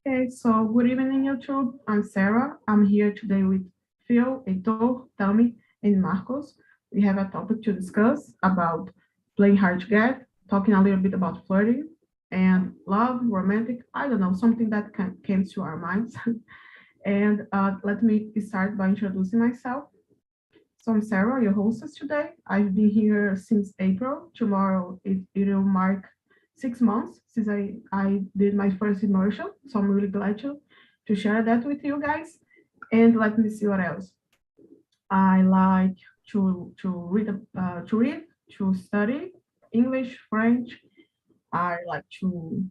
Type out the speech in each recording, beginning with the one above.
Okay, so good evening, YouTube. I'm Sarah. I'm here today with Phil, Heitor, Tami, and Marcos. We have a topic to discuss about playing hard to get, talking a little bit about flirting and love, romantic, I don't know, something that came to our minds. And let me start by introducing myself. So I'm Sarah, your hostess today. I've been here since April. Tomorrow it will mark 6 months since I did my first immersion. So I'm really glad to share that with you guys. And let me see what else. I like to read, to study English, French. I like to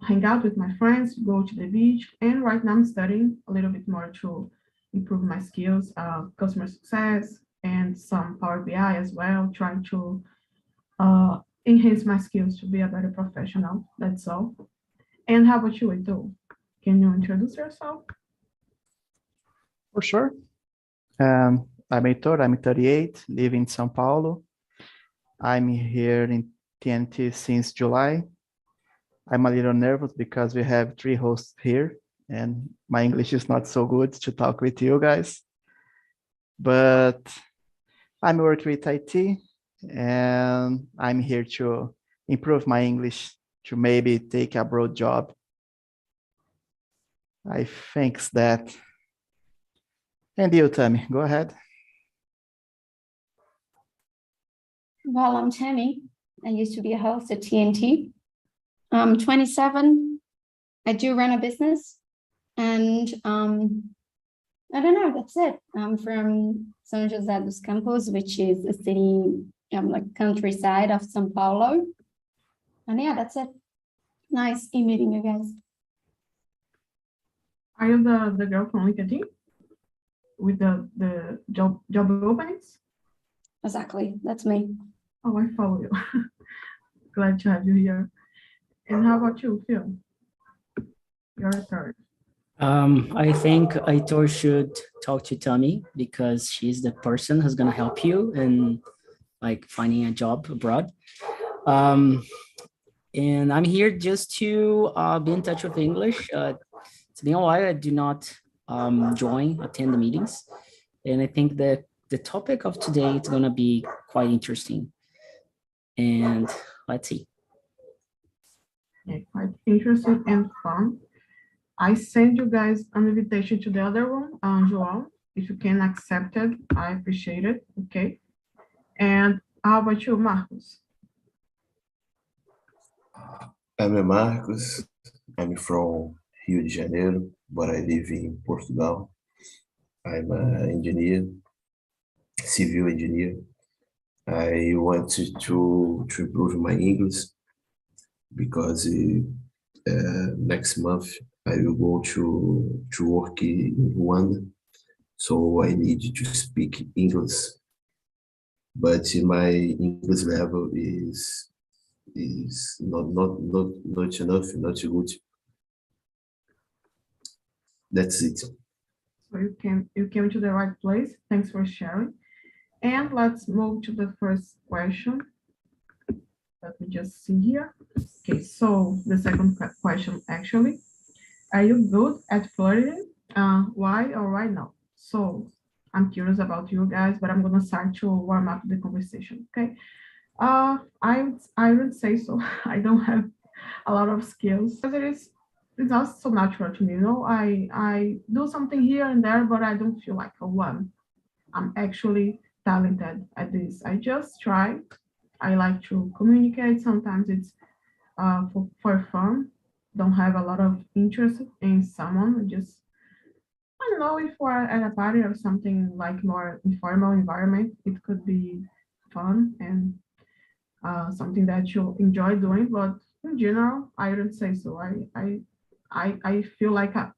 hang out with my friends, go to the beach, and right now I'm studying a little bit more to improve my skills, customer success, and some Power BI as well, trying to enhance my skills to be a better professional. That's all. And how about you, Ito? Can you introduce yourself? For sure. I'm Heitor, I'm 38, live in São Paulo. I'm here in TNT since July. I'm a little nervous because we have 3 hosts here and my English is not so good to talk with you guys. But I'm working with IT and I'm here to improve my English to maybe take a broad job. I think that. And you, Tammy, go ahead. Well, I'm Tammy. I used to be a host at TNT. I'm 27. I do run a business. And I don't know, that's it. I'm from São José dos Campos, which is a city, like countryside of São Paulo. And yeah, that's it. Nice meeting you guys. Are you the girl from LinkedIn with the job openings? Exactly, that's me. Oh, I follow you. Glad to have you here. And how about you, Phil? Your turn. I think Aitor should talk to Tommy because she's the person who's gonna help you in like finding a job abroad. And I'm here just to be in touch with English. It's been a while. I do not attend the meetings, and I think that the topic of today is gonna be quite interesting. And let's see. Yeah, quite interesting and fun. I send you guys an invitation to the other room, João. If you can accept it, I appreciate it. Okay. And how about you, Marcos? I'm Marcos. I'm from Rio de Janeiro, but I live in Portugal. I'm an engineer, civil engineer. I want to improve my English because next month I will go to work in Rwanda, so I need to speak English. But my English level is not enough, not good. That's it. So you came to the right place. Thanks for sharing. And let's move to the first question. Let me just see here. Okay, so the second question actually. Are you good at flirting? Why or why not? So I'm curious about you guys, but I'm gonna start to warm up the conversation. Okay. I would say so. I don't have a lot of skills because it's not so natural to me. I do something here and there, but I don't feel like I'm actually talented at this. I just try. I like to communicate. Sometimes it's for fun. Don't have a lot of interest in someone. I don't know if we're at a party or something like more informal environment. It could be fun and something that you enjoy doing. But in general, I wouldn't say so. I feel like a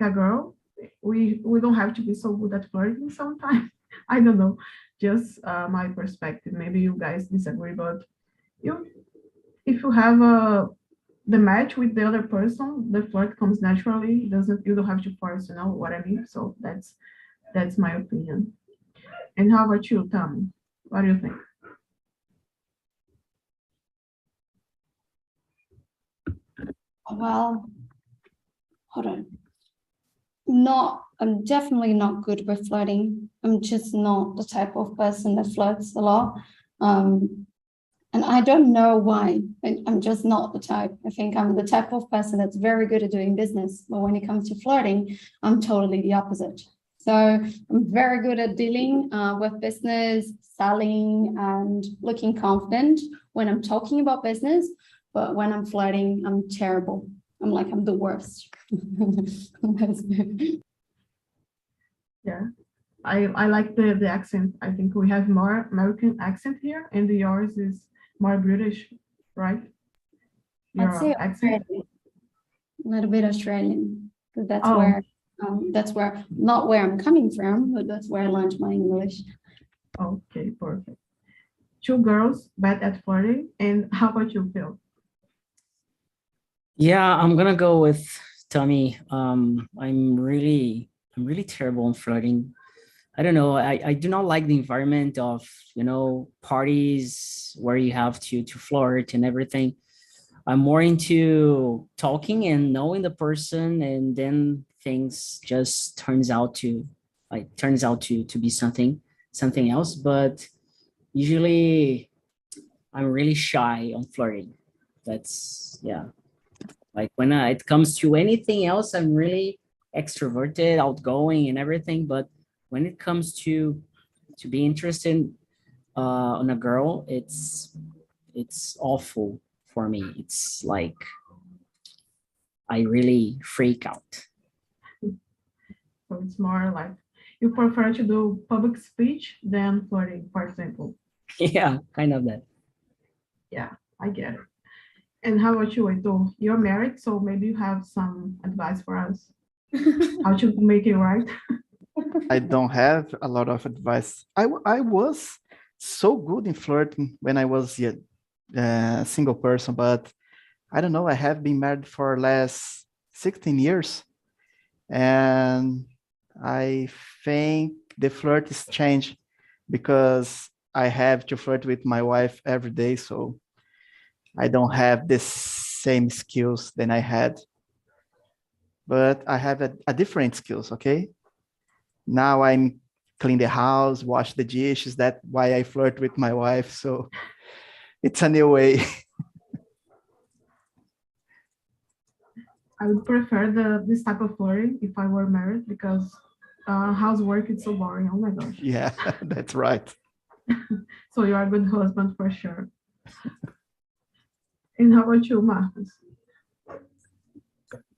girl. We don't have to be so good at flirting sometimes. I don't know, just my perspective. Maybe you guys disagree, but you, if you have the match with the other person, the flirt comes naturally. You don't have to force, you know what I mean? So that's my opinion. And how about you, Tom? What do you think? Well, hold on. I'm definitely not good with flirting. I'm just not the type of person that flirts a lot. And I don't know why. I'm just not the type. I think I'm the type of person that's very good at doing business. But when it comes to flirting, I'm totally the opposite. So I'm very good at dealing with business, selling, and looking confident when I'm talking about business. But when I'm flirting, I'm terrible. I'm the worst. Yeah, I like the accent. I think we have more American accent here, and yours is more British, right? I'd say Your accent. Australian, a little bit Australian, because Oh. that's where, not where I'm coming from, but that's where I learned my English. Okay, perfect. Two girls bad at flirting, and how about you, Phil? Yeah, I'm gonna go with Tommy. I'm really terrible on flirting. I don't know. I do not like the environment of, parties where you have to flirt and everything. I'm more into talking and knowing the person, and then things just turns out to be something else. But usually I'm really shy on flirting. That's, yeah. Like when it comes to anything else, I'm really extroverted, outgoing, and everything. But when it comes to be interested in a girl, it's awful for me. It's like I really freak out. So it's more like you prefer to do public speech than flirting, for example. Yeah, kind of that. Yeah, I get it. And how about you, Edo? You're married, so maybe you have some advice for us. How to make it right? I don't have a lot of advice. I was so good in flirting when I was a single person, but I don't know. I have been married for last 16 years, and I think the flirt is changed because I have to flirt with my wife every day, so I don't have the same skills than I had, but I have a different skills. Okay, now I'm clean the house, wash the dishes. That's why I flirt with my wife. So it's a new way. I would prefer this type of flirting if I were married because housework is so boring. Oh my gosh. Yeah, that's right. So you are a good husband for sure. And how about you, Marcos?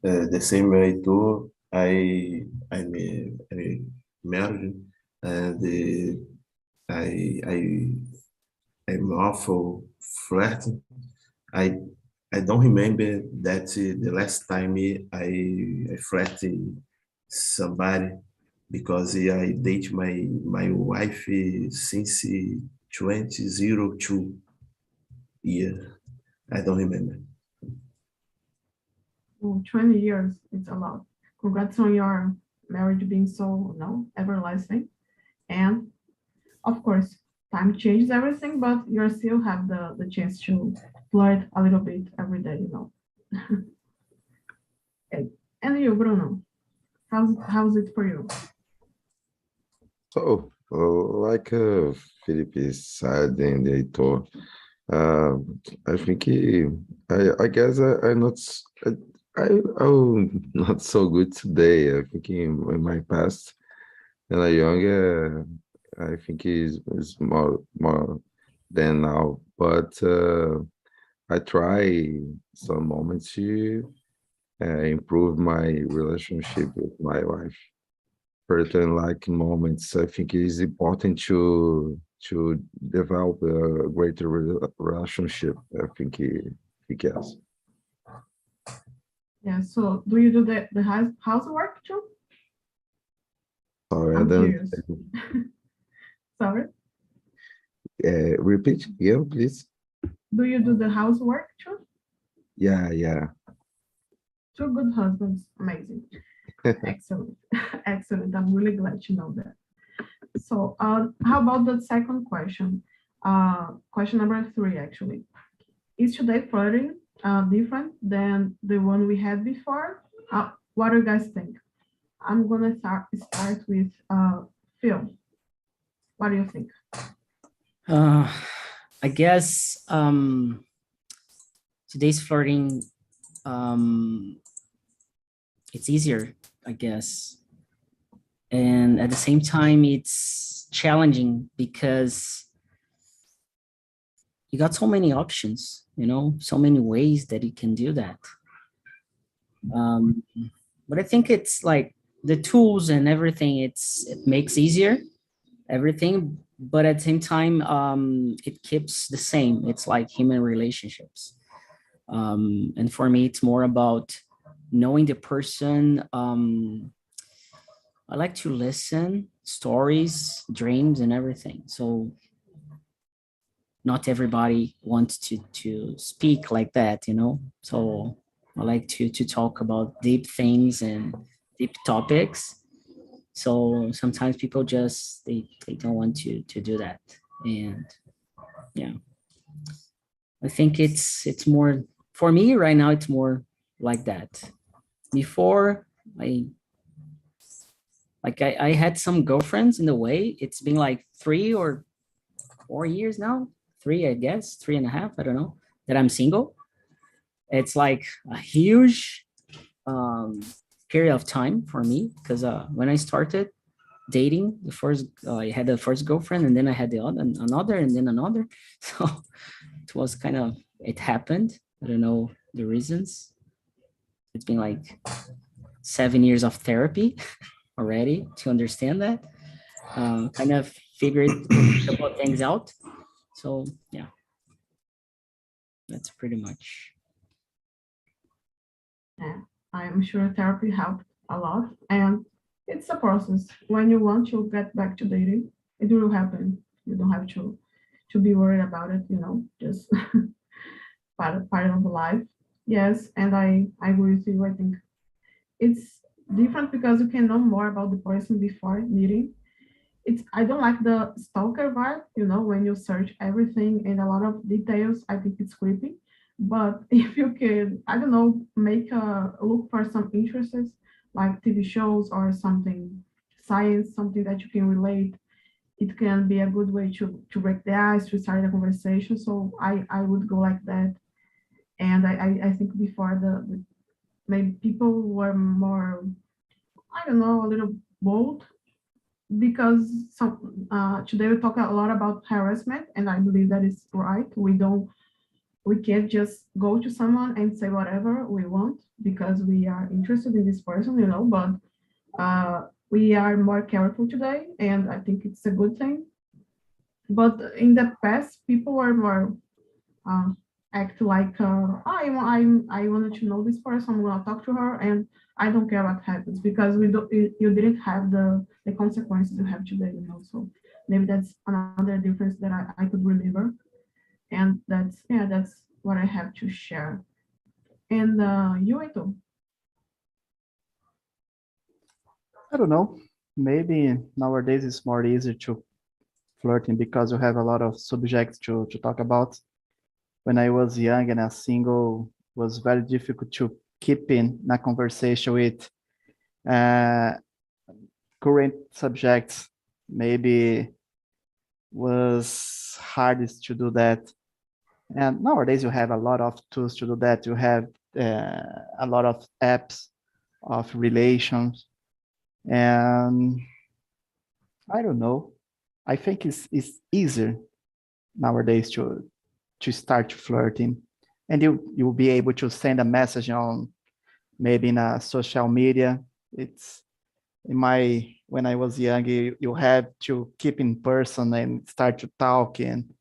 The same way too. I'm married, and I'm awful flirting. I I don't remember that the last time I flirted somebody because I date my wife since 2002 year. I don't remember. Oh, 20 years, it's a lot. Congrats on your marriage being so, everlasting. And of course, time changes everything, but you still have the chance to flirt a little bit every day. Okay. And you, Bruno, how's it for you? So, like Felipe said in the Heitor, I think I guess I'm not I'm not so good today. I think in my past, when I younger, I think is more than now. But I try some moments to improve my relationship with my wife. Certain like moments. I think it is important to develop a greater relationship. I think yes. Yeah, so do you do the housework too? Sorry, I I'm don't curious. Sorry. repeat again, please. Do you do the housework too? Yeah. Two good husbands. Amazing. Excellent. Excellent. I'm really glad to know that. So how about the second question? Question number 3, actually. Is today flirting different than the one we had before? what do you guys think? I'm gonna start with Phil. What do you think? I guess today's flirting, it's easier, I guess. And at the same time, it's challenging because you got so many options, so many ways that you can do that. But I think it's like the tools and everything, it makes easier everything, but at the same time, it keeps the same. It's like human relationships. And for me, it's more about knowing the person. I like to listen, stories, dreams, and everything. So not everybody wants to speak like that, So I like to talk about deep things and deep topics. So sometimes people just they don't want to do that. And yeah, I think it's more for me right now. It's more like that. Before I had some girlfriends in the way. It's been like 3 or 4 years now. 3, I guess, 3.5. I don't know, that I'm single. It's like a huge period of time for me because when I started dating, I had the first girlfriend, and then I had another, and then another. So it was it happened. I don't know the reasons. It's been like 7 years of therapy already to understand that. Kind of figured a couple of things out. So yeah, that's pretty much. Yeah, I'm sure therapy helped a lot, and it's a process. When you want to get back to dating, it will happen. You don't have to be worried about it, just part of life. Yes, and I agree with you. I think it's different because you can know more about the person before meeting. I don't like the stalker vibe, when you search everything and a lot of details. I think it's creepy. But if you can, I don't know, make a look for some interests like TV shows or something, science, something that you can relate. It can be a good way to break the ice, to start a conversation. So I would go like that. And I think before maybe people were more, I don't know, a little bold because today we talk a lot about harassment, and I believe that is right. We can't just go to someone and say whatever we want because we are interested in this person, but we are more careful today, and I think it's a good thing. But in the past, people were more act like, I wanted to know this person, I'm gonna talk to her, and I don't care what happens because you didn't have the consequences you have today, So maybe that's another difference that I could remember. And that's what I have to share. And you, Ito? I don't know. Maybe nowadays it's more easy to flirting because you have a lot of subjects to talk about. When I was young and a single, it was very difficult to keep in a conversation with current subjects. Maybe was hardest to do that. And nowadays you have a lot of tools to do that. You have a lot of apps of relations. And I don't know. I think it's easier nowadays to start flirting. And you'll be able to send a message on maybe in a social media. It's when I was young, you had to keep in person and start to talk, and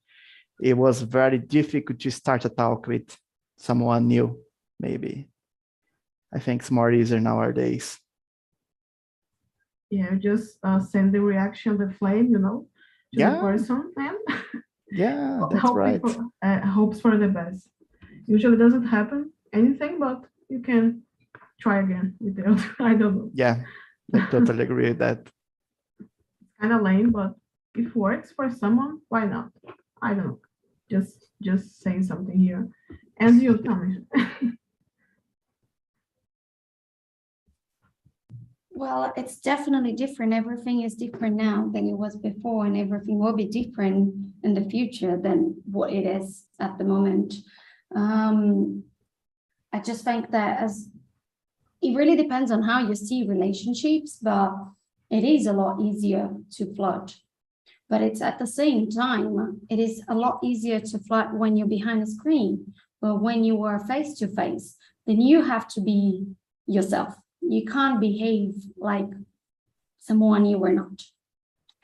it was very difficult to start a talk with someone new. Maybe I think it's more easier nowadays. Yeah, just send the reaction, the flame, to the person, and yeah, that's right. Hopes for the best. Usually doesn't happen anything, but you can try again with the other. I don't know. Yeah, I totally agree with that. It's kind of lame, but if it works for someone, why not? I don't know. Just saying something here. And you, Thomas. Well, it's definitely different. Everything is different now than it was before, and everything will be different in the future than what it is at the moment. I just think that as it really depends on how you see relationships, but it is a lot easier to flirt. But it's at the same time, it is a lot easier to flirt when you're behind a screen, but when you are face to face, then you have to be yourself. You can't behave like someone you were not.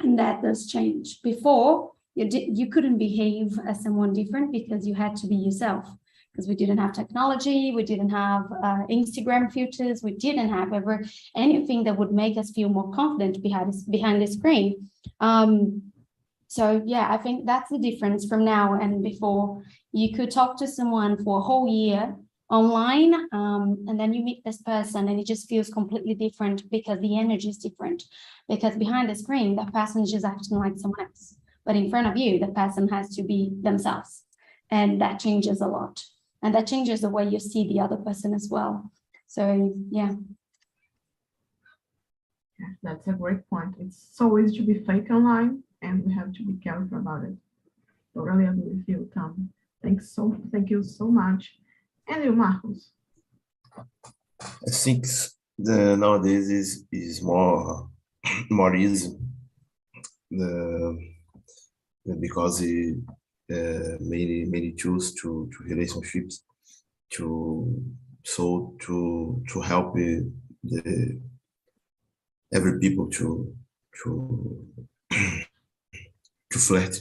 And that does change. Before, you couldn't behave as someone different because you had to be yourself. Because we didn't have technology, we didn't have Instagram filters, we didn't have ever anything that would make us feel more confident behind the screen. So yeah, I think that's the difference from now and before. You could talk to someone for a whole year online, and then you meet this person and it just feels completely different because the energy is different. Because behind the screen, that person is just acting like someone else. But in front of you, the person has to be themselves. And that changes a lot. And that changes the way you see the other person as well. So yeah. Yeah, that's a great point. It's so easy to be fake online, and we have to be careful about it. Totally agree with you, Tom. Thank you so much. And you, Marcos? I think nowadays is more easy because many choose to relationships to help the every people to to flirt.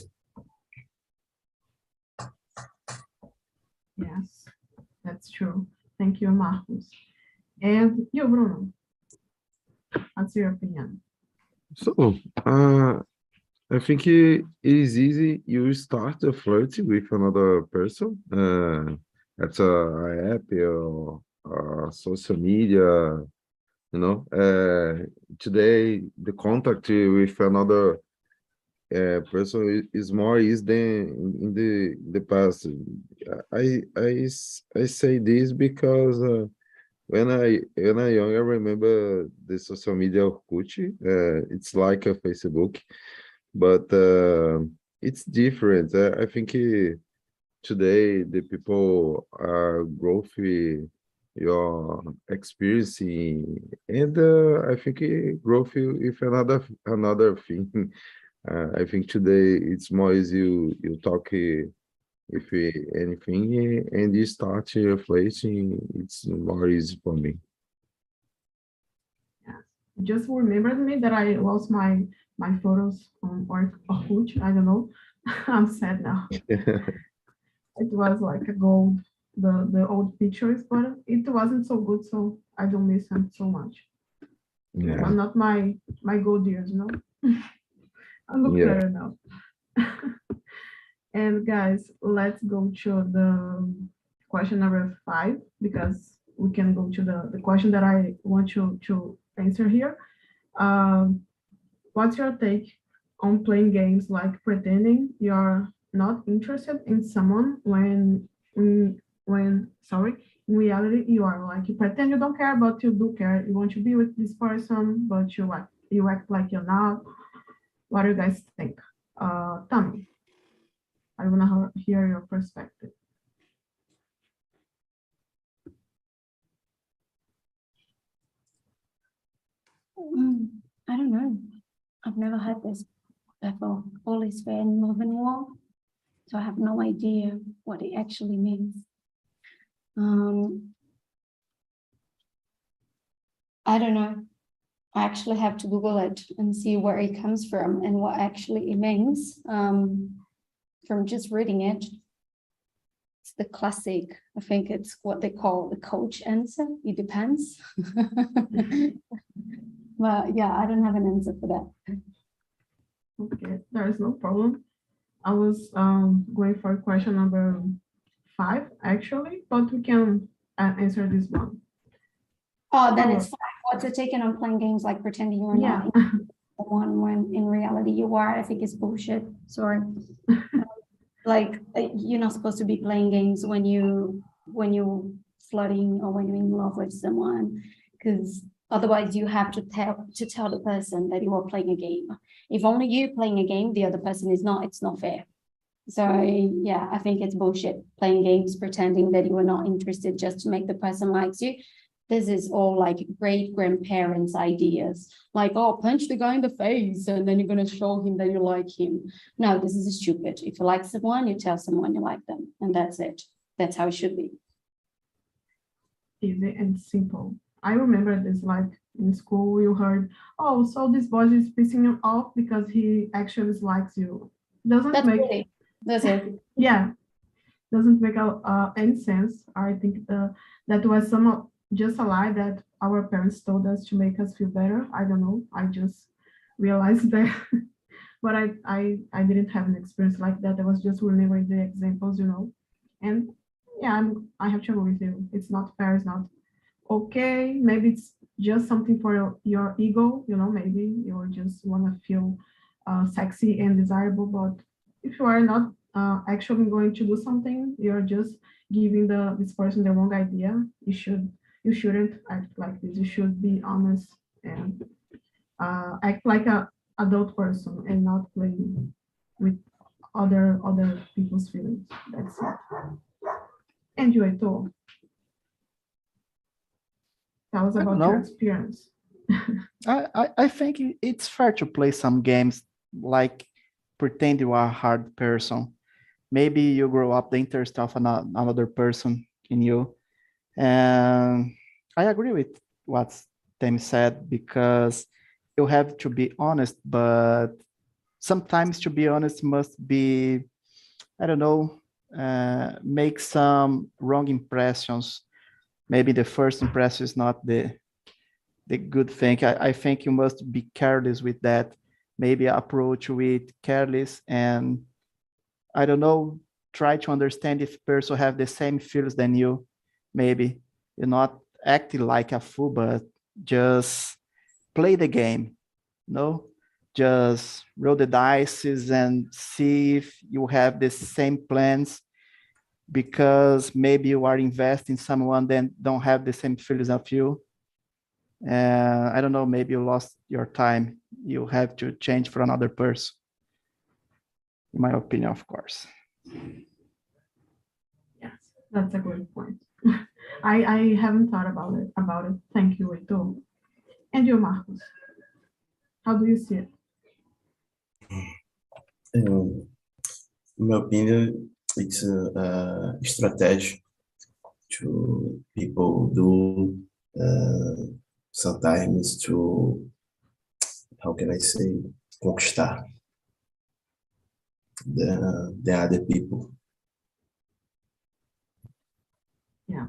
Yes, that's true. Thank you, Marcos. And you, Bruno? What's your opinion? So, I think it is easy. You start a flirt with another person. At a app or social media. You know, today the contact with another person is more easy than in the past. I say this because when I young, I remember the social media Orkut. It's like a Facebook, but it's different. I think today the people are growth your experiencing, and I think growth with another thing. I think today it's more easy you talk if anything and you start flirting. It's more easy for me. Just remembered me that I lost my photos on Orkut. I don't know. I'm sad now. It was like a gold, the old pictures, but it wasn't so good, so I don't miss them so much. Yeah. I'm not my gold years, you know. I look Yeah. better now. And guys, let's go to the question number 5, because we can go to the question that I want you to answer here. What's your take on playing games like pretending you're not interested in someone when in reality you are? Like, you pretend you don't care, but you do care. You want to be with this person, but you act like you're not. What do you guys think? Tommy, I want to hear your perspective. I don't know. I've never had this before. All is fair in love and war. So I have no idea what it actually means. I don't know. I actually have to Google it and see where it comes from and what actually it means. From just reading it, it's the classic. I think it's what they call the coach answer. It depends. But yeah, I don't have an answer for that. Okay, there is no problem. I was going for question number 5, actually, but we can answer this one. Oh, then it's fine. What's your take on playing games like pretending you're not one when in reality you are? I think it's bullshit. Sorry. Like, you're not supposed to be playing games when you're flirting or when you're in love with someone, because Otherwise, you have to tell the person that you are playing a game. If only you playing a game, the other person is not, it's not fair. So yeah, I think it's bullshit playing games, pretending that you are not interested just to make the person likes you. This is all like great grandparents' ideas. Like, oh, punch the guy in the face and then you're going to show him that you like him. No, this is stupid. If you like someone, you tell someone you like them, and that's it. That's how it should be. Easy and simple. I remember this, like in school, you heard, oh, so this boy is pissing you off because he actually likes you. Doesn't That's make, it. That's it. yeah, doesn't make any sense. I think that was just a lie that our parents told us to make us feel better. I don't know. I just realized that, but I didn't have an experience like that. I was just remembering the examples, and yeah, I have to agree with you. It's not fair. It's not okay. Maybe it's just something for your ego. Maybe you just want to feel sexy and desirable. But if you are not actually going to do something, you're just giving this person the wrong idea. You shouldn't act like this. You should be honest and act like a adult person and not playing with other people's feelings. That's it. And you, Eto, tell us about your experience. I think it's fair to play some games like pretend you are a hard person. Maybe you grow up the interest of another person in you. And I agree with what Tim said, because you have to be honest, but sometimes to be honest must be, I don't know, make some wrong impressions. Maybe the first impression is not the good thing. I think you must be careless with that. Maybe approach with careless and, I don't know, try to understand if person have the same feelings than you. Maybe you're not acting like a fool, but just play the game, just roll the dice and see if you have the same plans, because maybe you are investing in someone that don't have the same feelings of you. I don't know, maybe you lost your time. You have to change for another person. In my opinion, of course. Yes, that's a good point. I haven't thought about it. Thank you, Eto. And you, Marcos, how do you see it? In my opinion, it's a strategy to people do sometimes to, how can I say, conquistar the other people. Yeah,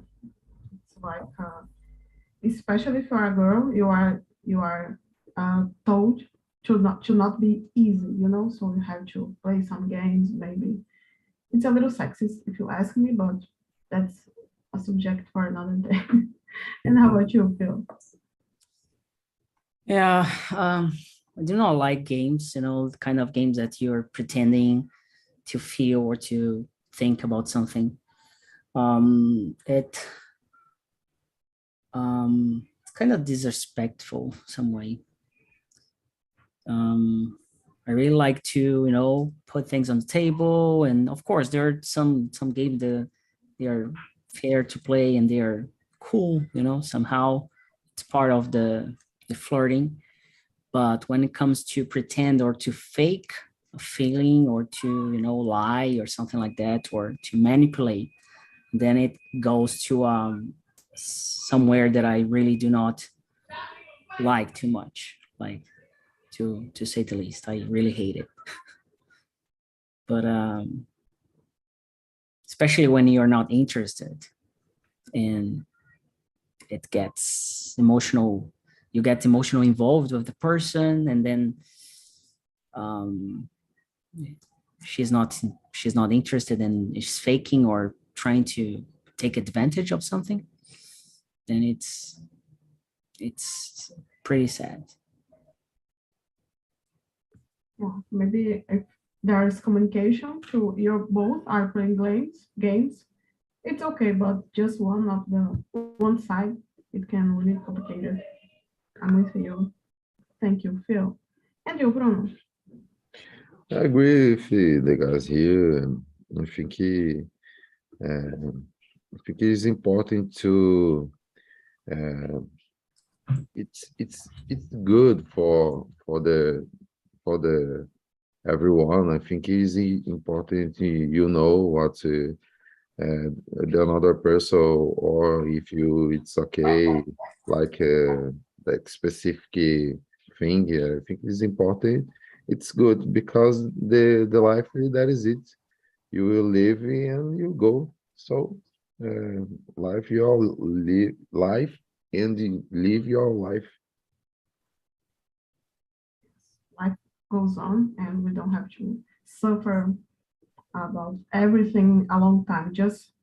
it's like, especially for a girl, you are told to not be easy, so you have to play some games. Maybe it's a little sexist if you ask me, but that's a subject for another day. And how about you, Phil? Yeah, I do not like games, the kind of games that you're pretending to feel or to think about something. It's kind of disrespectful some way. I really like to, put things on the table, and of course there are some games that they are fair to play and they are cool, somehow it's part of the flirting. But when it comes to pretend or to fake a feeling or to, lie or something like that, or to manipulate, then it goes to somewhere that I really do not like too much, like to say the least. I really hate it. But especially when you're not interested and it gets emotional, you get emotionally involved with the person, and then she's not interested and is faking or trying to take advantage of something, then it's pretty sad. Yeah, maybe if there is communication to you both are playing games, it's okay, but just one side, it can really complicate it. I'm with you. Thank you, Phil. And you, Bruno? I agree with the guys here. I think it's important to it's good for the everyone. I think it's important you know what the another person, or if it's okay, like specific thing. I think it's important. It's good because the life, that is it. You will live and you go. So life your life and you live your life. Life goes on and we don't have to suffer about everything a long time. Just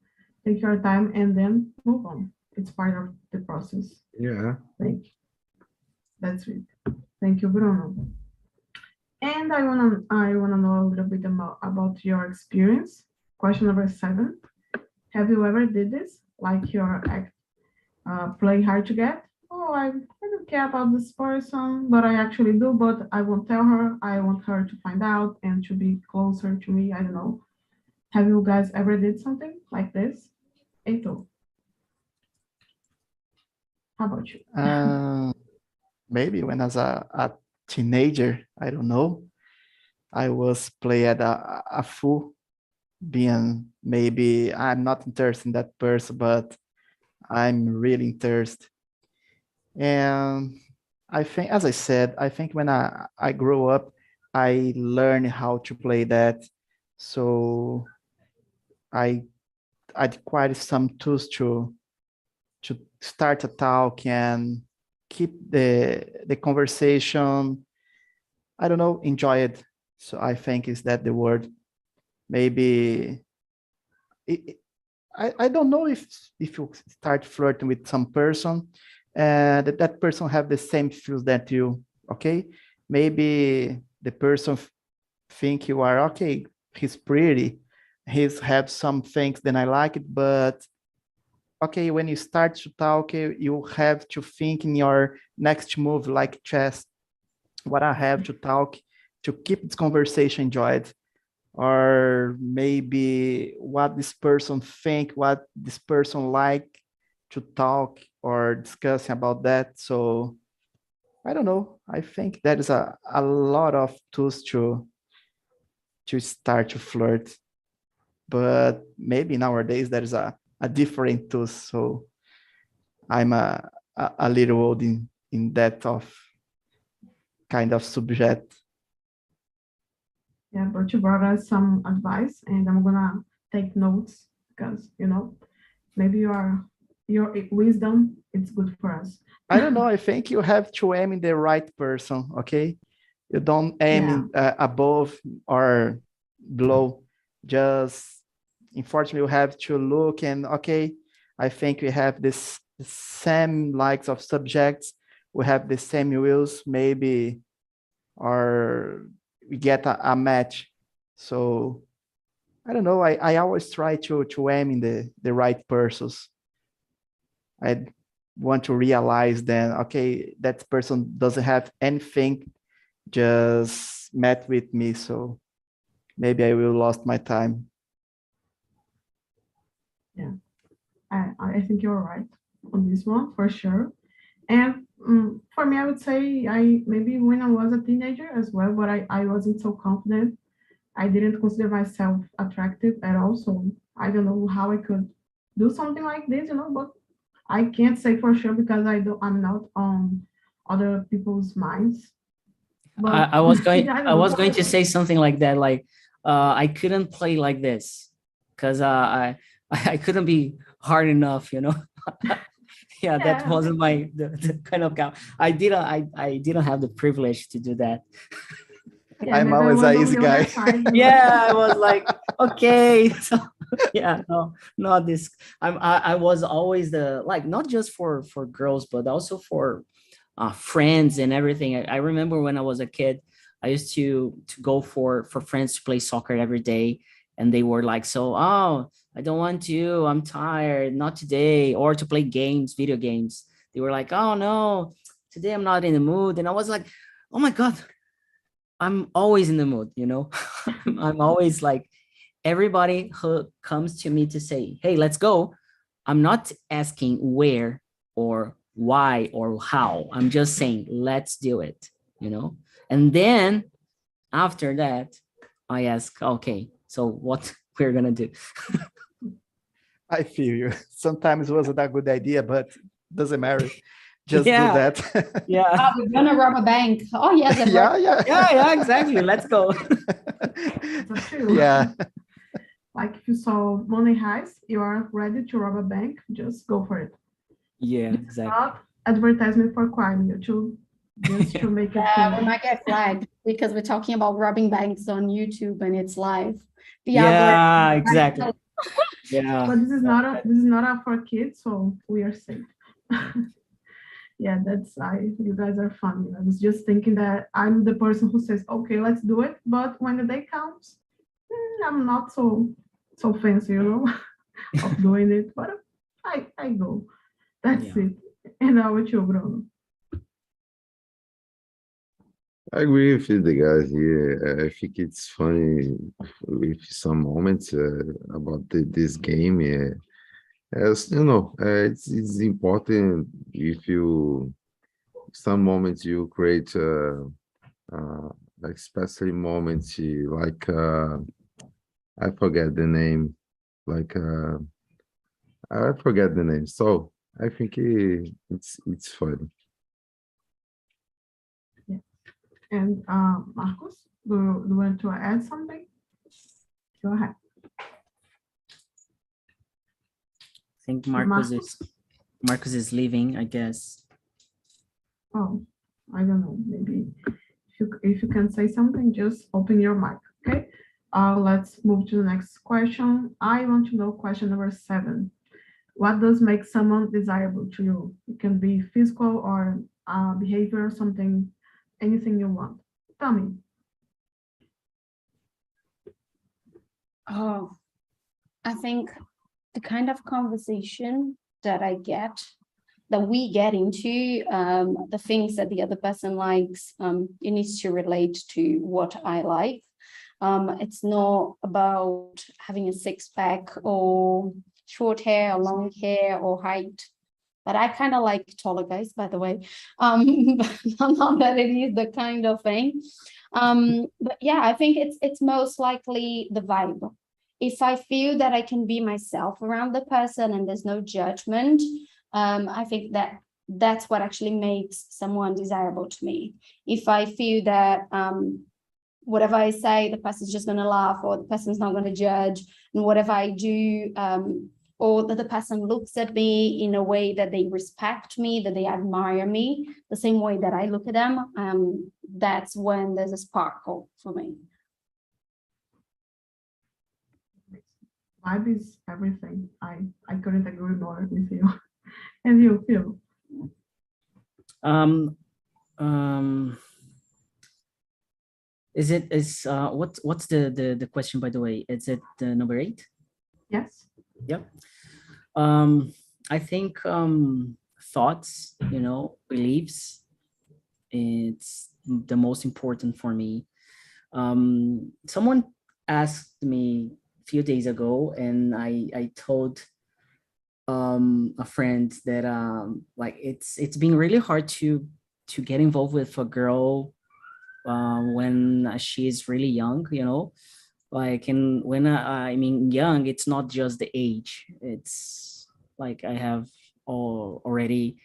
take your time and then move on. It's part of the process. Yeah. That's it. Thank you, Bruno. And I wanna know a little bit about your experience. Question number 7. Have you ever did this? Like your act play hard to get? Oh, I don't care about this person, but I actually do, but I won't tell her. I want her to find out and to be closer to me. I don't know. Have you guys ever did something like this? Eito, how about you? Maybe when I was a teenager, I don't know, I was play at a fool, being maybe I'm not interested in that person, but I'm really interested. And I think, as I said, I think when I grew up, I learned how to play that. So I acquired some tools to start a talk and keep the conversation, I don't know, enjoy it. So I think is that the word. Maybe I don't know if you start flirting with some person and that person have the same feels that you, okay? Maybe the person think you are, okay, he's pretty, he's have some things that I like it, but okay, when you start to talk, you have to think in your next move, like chess, what I have to talk to keep this conversation enjoyed, or maybe what this person think, what this person like to talk or discussing about that. So I don't know. I think there is a lot of tools to start to flirt, but maybe nowadays there is a different tools. So I'm a little old in that of kind of subject. Yeah, but you brought us some advice and I'm gonna take notes because, maybe your wisdom, it's good for us. I don't know. I think you have to aim in the right person. Okay, you don't aim above or below. Just unfortunately, you have to look and okay. I think we have this same likes of subjects. We have the same wills, maybe, or we get a match. So I don't know. I always try to aim in the right persons. I want to realize then, okay, that person doesn't have anything, just met with me. So maybe I will lost my time. Yeah, I think you're right on this one for sure. And for me, I would say maybe when I was a teenager as well, but I wasn't so confident. I didn't consider myself attractive at all. So I don't know how I could do something like this, but I can't say for sure because I'm not on other people's minds. But I was going I don't I was know. going to say something like that, like I couldn't play like this because I couldn't be hard enough, Yeah, that Yeah. wasn't the kind of guy. I didn't have the privilege to do that. Yeah, I'm maybe I always was an on easy the other guy. side, Yeah, I was like, okay, so yeah, no, not this. I was always the, like, not just for girls, but also for friends and everything. I remember when I was a kid, I used to go for friends to play soccer every day, and they were like, so, oh, I don't want to, I'm tired, not today, or to play games, video games. They were like, oh no, today I'm not in the mood. And I was like, oh my God, I'm always in the mood, you know. I'm always like, everybody who comes to me to say, hey, let's go, I'm not asking where or why or how. I'm just saying, let's do it, you know. And then after that, I ask, okay, so what we're gonna do. I feel you. Sometimes it wasn't a good idea, but doesn't matter. Just do Yeah. that. Yeah. Oh, we're gonna rob a bank. Oh yes, I've Yeah, heard- yeah. Yeah, exactly. Let's go. That's true. Yeah. Like if you saw Money Heist, you are ready to rob a bank, just go for it. Yeah, exactly. Not advertisement for crime, just to make it Yeah, we cool. might get flagged because we're talking about robbing banks on YouTube and it's live. The Yeah, algorithm- exactly. Yeah. But this is not a for kids, so we are safe. Yeah, you guys are funny. I was just thinking that I'm the person who says, okay, let's do it. But when the day comes, I'm not so fancy, of doing it. But I go. That's Yeah. it. And now with you, Bruno. I agree with the guys here. I think it's funny with some moments about this game. As you know, it's important if you some moments you create like especially moments like I forget the name, like I forget the name. So I think it's fun. And Marcos, do you want to add something? Go ahead. I think Marcos? Marcus is leaving, I guess. Oh, I don't know. Maybe if you can say something, just open your mic. Okay. Let's move to the next question. I want to know question number 7. What does make someone desirable to you? It can be physical or behavior, something, anything you want. Tell me. Oh, I think the kind of conversation that we get into, the things that the other person likes, it needs to relate to what I like. It's not about having a six-pack or short hair or long hair or height. But I kind of like taller guys, by the way. Not that it is the kind of thing. But yeah, I think it's most likely the vibe. If I feel that I can be myself around the person and there's no judgment, I think that's what actually makes someone desirable to me. If I feel that whatever I say, the person's just going to laugh or the person's not going to judge, and whatever I do, or that the person looks at me in a way that they respect me, that they admire me, the same way that I look at them, that's when there's a sparkle for me. Vibe is everything. I couldn't agree more with you. And you, Phil? What's the question, by the way? Is it number 8? Yes. Yep. I think thoughts, beliefs, it's the most important for me. Someone asked me a few days ago, and I told a friend that like it's been really hard to get involved with a girl when she is really young, like, and when I mean young, it's not just the age. It's like I have already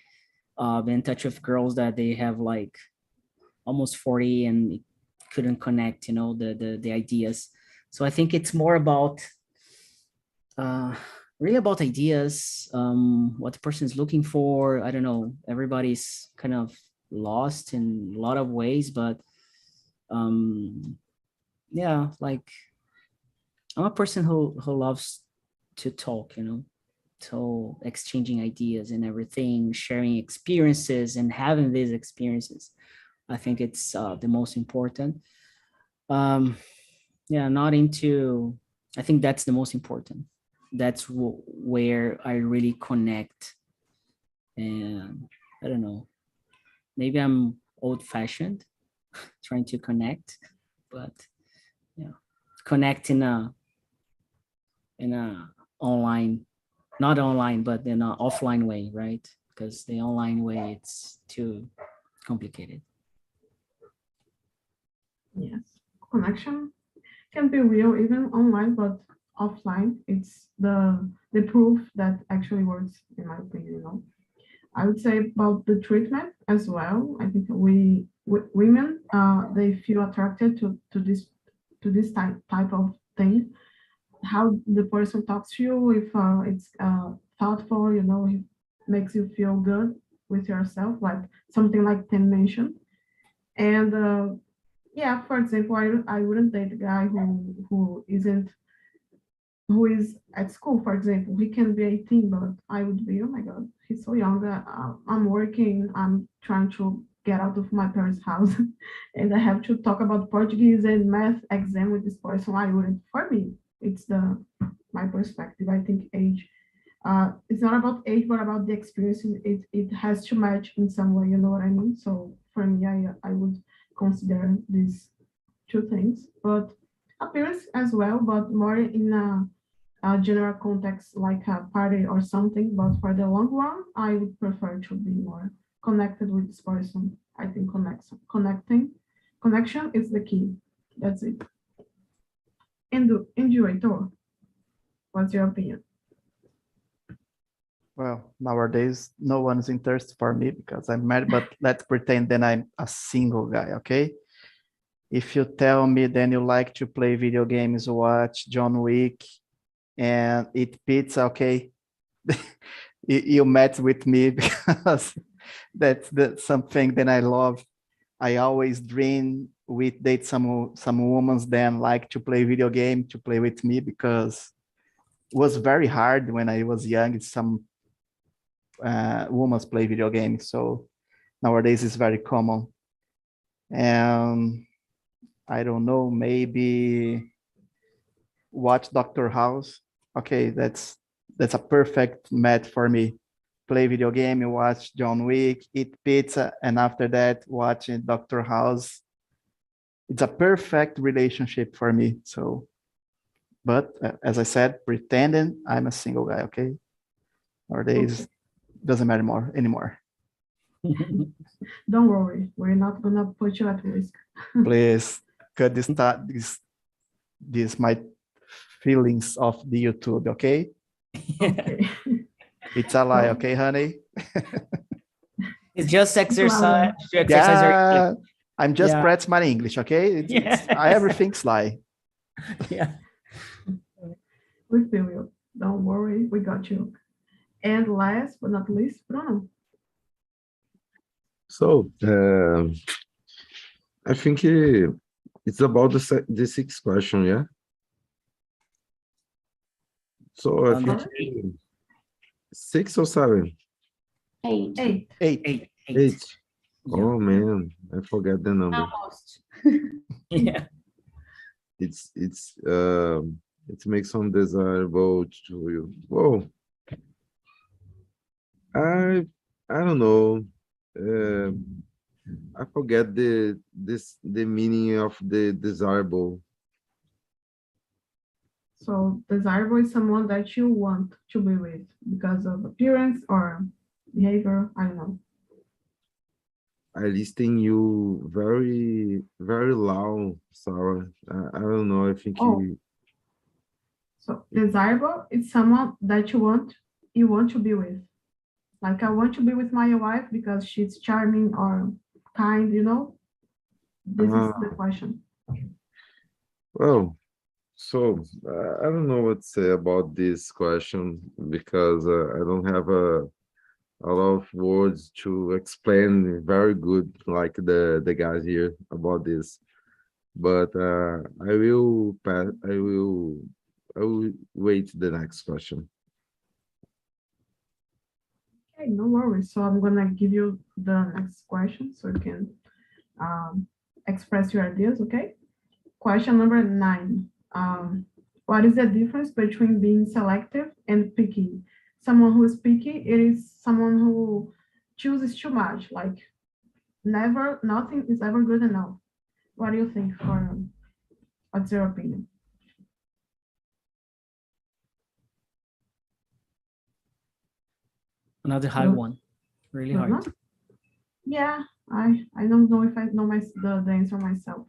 been in touch with girls that they have like almost 40 and couldn't connect, the ideas. So I think it's more about really about ideas, what the person is looking for. I don't know, everybody's kind of lost in a lot of ways, but yeah, like I'm a person who loves to talk, so exchanging ideas and everything, sharing experiences and having these experiences. I think it's the most important. Yeah, not into, I think that's the most important. That's where I really connect. And I don't know. maybe I'm old-fashioned, trying to connect, but yeah, connect in a online, not online, but in an offline way, right? Because the online way, it's too complicated. Yes, connection can be real even online, but offline, it's the proof that actually works, in my opinion, you know. I would say about the treatment as well. I think women, they feel attracted to this type of thing. How the person talks to you, if it's thoughtful, you know, it makes you feel good with yourself, like something like Tim mentioned. And yeah, for example, I wouldn't date a guy who is at school, for example. He can be 18, but I would be, oh my God, he's so young. I'm working, I'm trying to get out of my parents' house, and I have to talk about Portuguese and math exam with this person. I wouldn't. For me, it's my perspective. I think age. It's not about age, but about the experience. It has to match in some way. You know what I mean? So for me, I would consider these two things, but appearance as well, but more in a general context like a party or something. But for the long run, I would prefer to be more connected with this person. I think connection is the key. That's it. Enjoy, what's your opinion? Well, nowadays, no one's interested for me because I'm married, but let's pretend that I'm a single guy, okay? If you tell me then you like to play video games, watch John Wick, and eat pizza, okay? You met with me because that's something that I love. I always dream with date some women then like to play video game, to play with me, because it was very hard when I was young. Some women play video games, so nowadays it's very common. And I don't know, maybe watch Dr. House. Okay, that's a perfect match for me. Play video game, watch John Wick, eat pizza, and after that, watching Dr. House. It's a perfect relationship for me. So, but as I said, pretending I'm a single guy, okay? Nowadays, doesn't matter anymore. Don't worry, we're not gonna put you at risk. Please cut this my feelings of the YouTube, okay? Okay. It's a lie, okay, honey? It's just exercise to exercise your Yeah, I'm just Yeah. practicing my English, okay? Everything's lie. yeah. We feel you. Don't worry, we got you. And last but not least, Bruno. So, I think it's about the sixth question, yeah? So I think 6 or 7? 8. 8. 8. 8. Oh man, I forgot the number. Almost. Yeah. It makes some desirable to you. Whoa. I don't know. I forget the meaning of the desirable. So desirable is someone that you want to be with because of appearance or behavior. I don't know. I listen you very, very loud, Sarah. I don't know. I think you. So desirable is someone that you want to be with. Like I want to be with my wife because she's charming or kind, you know? This is the question. Well, so I don't know what to say about this question because I don't have a lot of words to explain very good like the guys here about this. But I will wait the next question. Okay, no worries. So I'm gonna give you the next question so you can express your ideas, okay? Question number 9. What is the difference between being selective and picky? Someone who is picky, it is someone who chooses too much, like nothing is ever good enough. What do you think? What's your opinion? Another hard Good. one, really Good hard. one? Yeah, I don't know if I know the answer myself.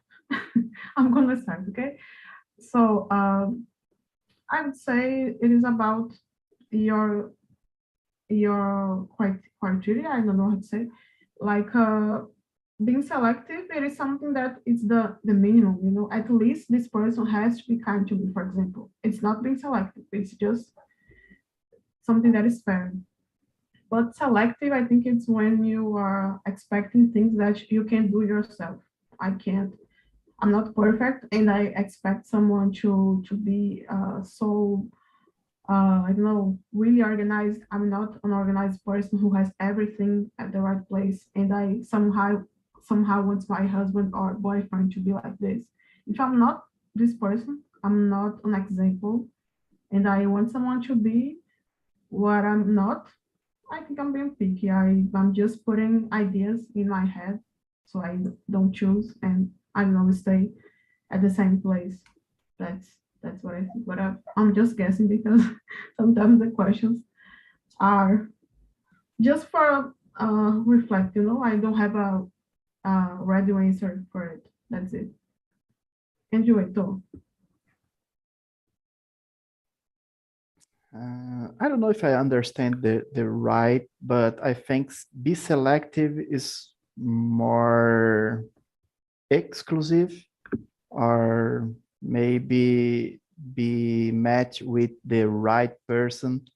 I'm gonna start, okay? So I would say it is about your criteria. I don't know how to say. Like being selective, it is something that is the minimum. You know, at least this person has to be kind to me. For example, it's not being selective. It's just something that is fair. But selective, I think it's when you are expecting things that you can do yourself. I can't. I'm not perfect, and I expect someone to be so I don't know, really organized. I'm not an organized person who has everything at the right place, and I somehow want my husband or boyfriend to be like this. If I'm not this person, I'm not an example, and I want someone to be what I'm not. I think I'm being picky. I'm just putting ideas in my head, so I don't choose, and I don't stay at the same place. That's what I think. But I'm just guessing because sometimes the questions are just for reflect. You know, I don't have a ready answer for it. That's it. Enjoy, though. I don't know if I understand the right, but I think be selective is more exclusive, or maybe be matched with the right person.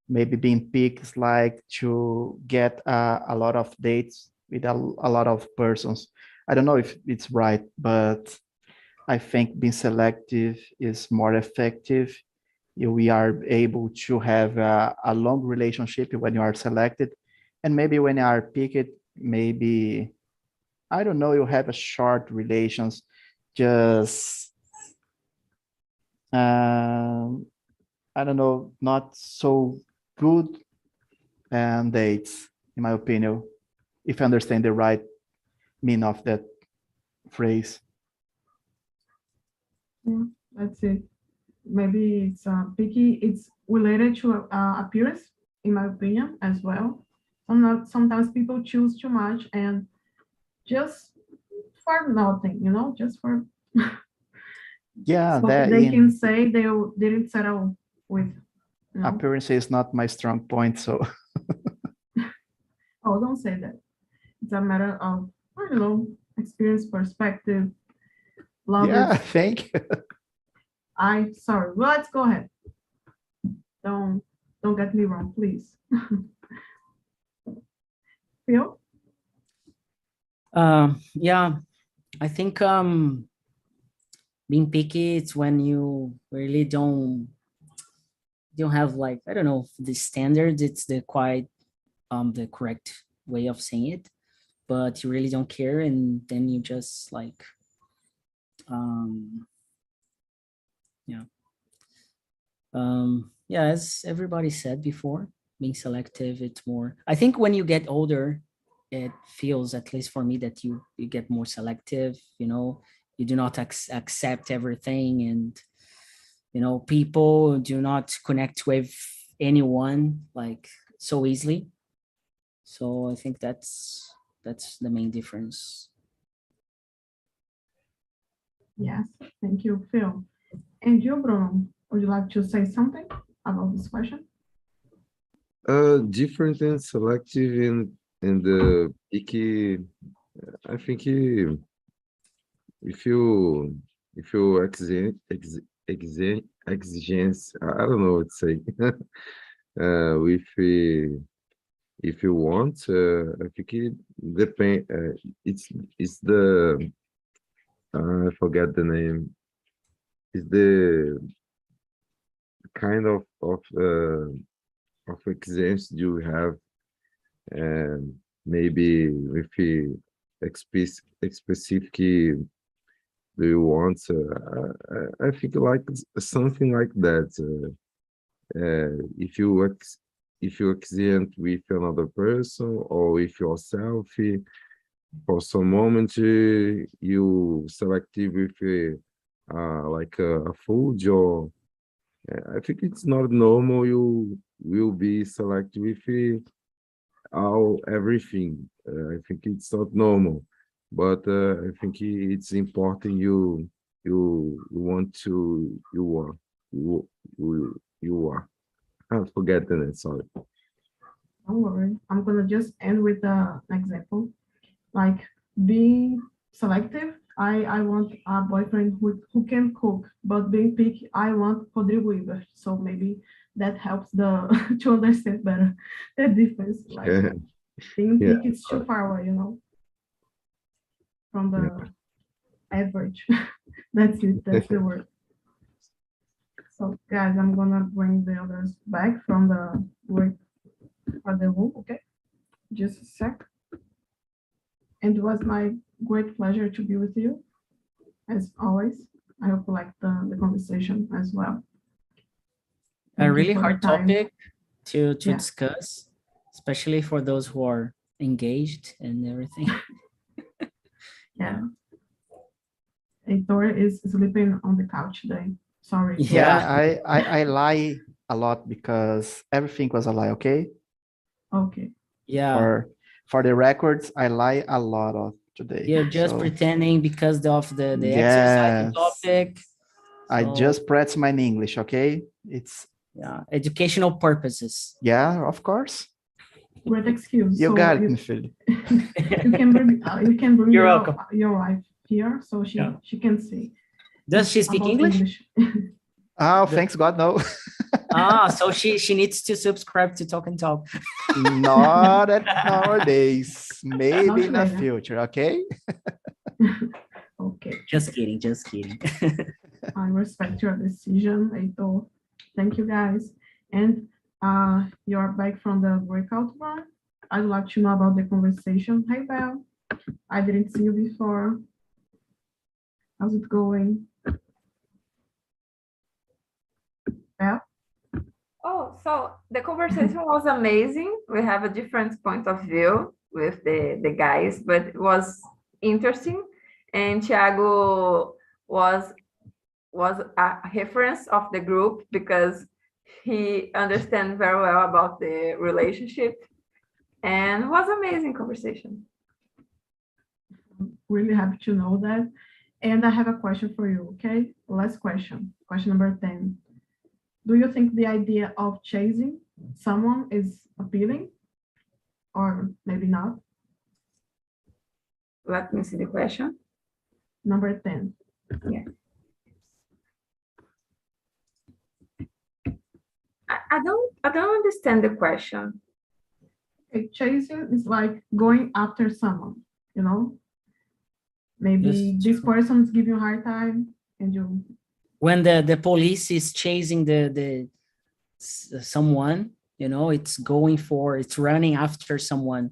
Maybe being picked is like to get a lot of dates with a lot of persons. I don't know if it's right, but I think being selective is more effective. We are able to have a long relationship when you are selected. And maybe when you are picked, maybe, I don't know, you have a short relations, just, I don't know, not so good dates, in my opinion, if I understand the right meaning of that phrase. Yeah, that's it. Maybe it's picky. It's related to appearance, in my opinion, as well. Sometimes people choose too much and just for nothing, you know, just for Yeah, so that they can in say they didn't settle with, you know. appearance is not my strong point, so Oh, don't say that. It's a matter of, I don't know, experience, perspective, love yeah, it. thank you. Sorry. Well, let's go ahead. Don't get me wrong, please. Phil? Yeah, I think being picky, it's when you really don't have, like, I don't know, the standards. It's the correct way of saying it, but you really don't care, and then you just like yeah. Yeah, as everybody said before, being selective, it's more, I think when you get older, it feels, at least for me, that you get more selective, you know, you do not accept everything, and people do not connect with anyone like so easily. So I think that's the main difference. Yes, thank you, Phil. And you, Bruno, would you like to say something about this question? Different and selective in the picky. I think if you exigence, I don't know what to say. If you want, I think it depend. It's the I forget the name. It's the kind of exams you have, and maybe if you specific do you want, I think like something like that. If you accident with another person or with yourself, for some moment you selective with like a food or I think it's not normal you will be selective with all everything. I think it's not normal, but I think it's important you want to you are. I'm forgetting it. Sorry. Don't worry. I'm gonna just end with an example. Like being selective, I want a boyfriend who can cook, but being picky, I want Rodrigo Ibert. So maybe that helps the to understand better the difference. Like being Yeah. picky is too far away, from the average. That's it. That's the word. So guys, I'm gonna bring the others back from the work for the room. Okay, just a sec. And it was my great pleasure to be with you, as always. I hope you liked the conversation as well. A Thank you really for hard the time. topic to Yeah. discuss, especially for those who are engaged and everything. Yeah. Heitor is sleeping on the couch today. Sorry. Yeah. I lie a lot because everything was a lie, okay? Okay. Yeah. For the records, I lie a lot of today. You're just So, pretending because of the exercise yes. topic. I So, just practice my English, okay? It's, yeah, educational purposes. yeah, of course. Great excuse. You So got it, my filho. you can bring You're your, welcome. your wife here so Yeah. she can see. Does she speak about English? Oh, thanks God, no. So she needs to subscribe to Talk and Talk. Not at nowadays. Maybe Not in the later. future, okay? Okay. Just kidding, just kidding. I respect your decision, Heitor. Thank you, guys. And you're back from the breakout room. I'd like to know about the conversation. Hey, Belle. I didn't see you before. How's it going? Belle? Oh, so the conversation was amazing. We have a different point of view with the guys, but it was interesting. And Thiago was a reference of the group because he understands very well about the relationship, and was amazing conversation. Really happy to know that. And I have a question for you, okay? Last question. Question number 10. Do you think the idea of chasing someone is appealing? Or maybe not? Let me see the question. Number 10. Yeah. I don't understand the question. Okay, chasing is like going after someone, Maybe this person's giving you a hard time and you... When the police is chasing the someone, it's running after someone.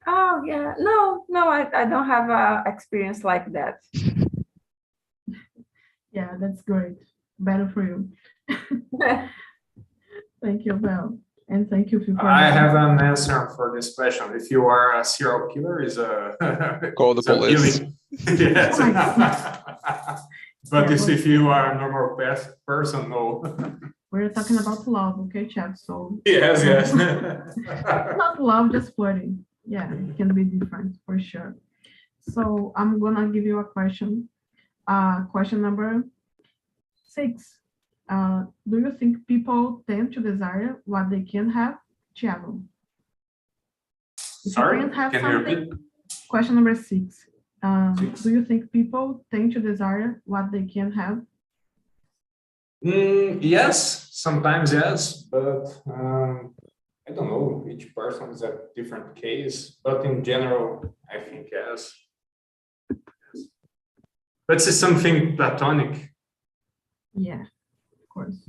Oh, yeah. No, I don't have a experience like that. Yeah, that's great. Better for you. Thank you, Val. And thank you, Phil. I have an answer for this question. If you are a serial killer, is a Call the police. Yes. But Yeah, if you are a normal person, no. we're talking about love, okay, Chef? So Yes. not love, just flirting. Yeah, it can be different for sure. So I'm gonna give you a question. Question number 6. Do you think people tend to desire what they can have? Thiago. If Sorry, you can't have can you something- repeat? Question number 6. 6. Do you think people tend to desire what they can have? Yes, sometimes yes, but I don't know. Each person is a different case, but in general, I think yes. But it's something platonic. Yeah, of course.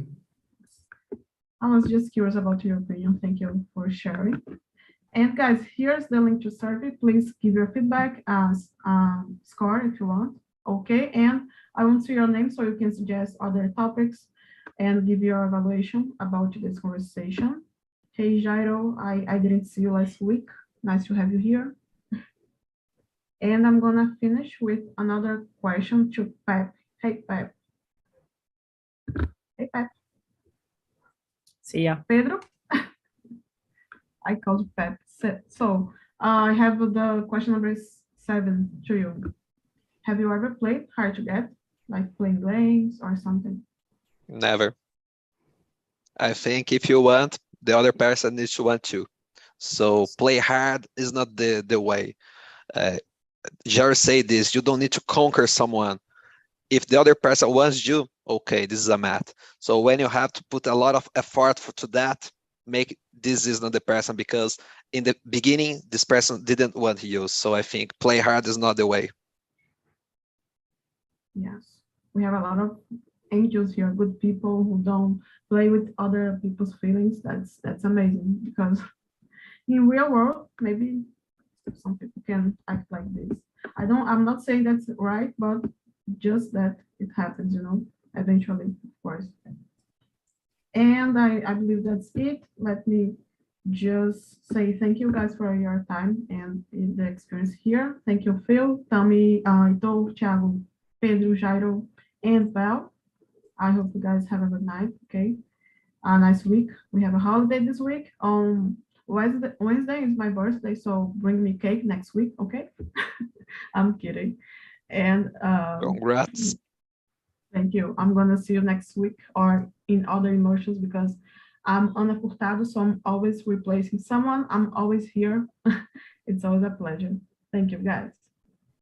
I was just curious about your opinion. Thank you for sharing. And guys, here's the link to survey. Please give your feedback as score if you want. Okay, and I want to see your name so you can suggest other topics and give your evaluation about this conversation. Hey, Jairo, I didn't see you last week. Nice to have you here. And I'm gonna finish with another question to Pep. Hey, Pep. Hey, Pep. See ya. Pedro. I called Pep. So I have the question number 7 to you. Have you ever played hard to get, like playing games or something? Never. I think if you want, the other person needs to want too. So play hard is not the way. Jerry said this, you don't need to conquer someone. If the other person wants you, okay, this is a match. So when you have to put a lot of effort to that, make this is not the person, because in the beginning, this person didn't want you. So I think play hard is not the way. Yes, we have a lot of angels here, good people who don't play with other people's feelings. That's amazing, because in real world, maybe some people can act like this. I'm not saying that's right, but just that it happens, eventually, of course. And I believe that's it. Let me just say thank you guys for your time and the experience here. Thank you, Phil, Tami, Ito, Thiago, Pedro, Jairo, and Val. I hope you guys have a good night, okay? A nice week. We have a holiday this week. Wednesday is my birthday, so bring me cake next week, okay? I'm kidding. And Congrats. thank you. I'm gonna see you next week or in other immersions, because I'm Ana Furtado, so I'm always replacing someone. I'm always here. It's always a pleasure. Thank you, guys.